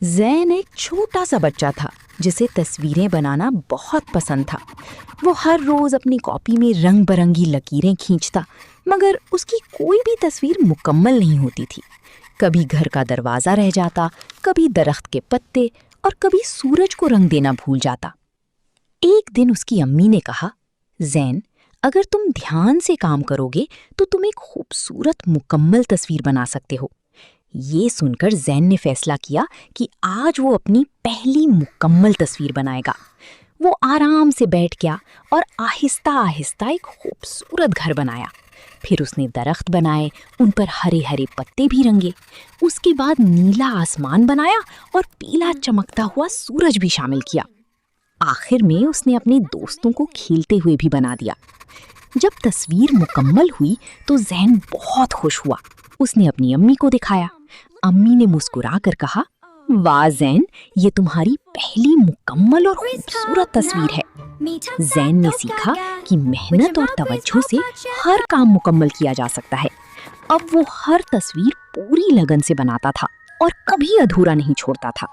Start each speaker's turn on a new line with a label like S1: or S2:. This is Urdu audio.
S1: زین ایک چھوٹا سا بچہ تھا جسے تصویریں بنانا بہت پسند تھا۔ وہ ہر روز اپنی کاپی میں رنگ برنگی لکیریں کھینچتا، مگر اس کی کوئی بھی تصویر مکمل نہیں ہوتی تھی۔ کبھی گھر کا دروازہ رہ جاتا، کبھی درخت کے پتے اور کبھی سورج کو رنگ دینا بھول جاتا۔ ایک دن اس کی امی نے کہا، زین، اگر تم دھیان سے کام کرو گے تو تم ایک خوبصورت مکمل تصویر بنا سکتے ہو۔ یہ سن کر زین نے فیصلہ کیا کہ آج وہ اپنی پہلی مکمل تصویر بنائے گا۔ وہ آرام سے بیٹھ گیا اور آہستہ آہستہ ایک خوبصورت گھر بنایا۔ پھر اس نے درخت بنائے، ان پر ہرے ہرے پتے بھی رنگے۔ اس کے بعد نیلا آسمان بنایا اور پیلا چمکتا ہوا سورج بھی شامل کیا۔ آخر میں اس نے اپنے دوستوں کو کھیلتے ہوئے بھی بنا دیا۔ جب تصویر مکمل ہوئی تو زین بہت خوش ہوا۔ اس نے اپنی امی کو دکھایا۔ امی نے مسکرا کر کہا، واہ زین، یہ تمہاری پہلی مکمل اور خوبصورت تصویر ہے۔ زین نے سیکھا کہ محنت اور توجہ سے ہر کام مکمل کیا جا سکتا ہے۔ اب وہ ہر تصویر پوری لگن سے بناتا تھا اور کبھی ادھورا نہیں چھوڑتا تھا۔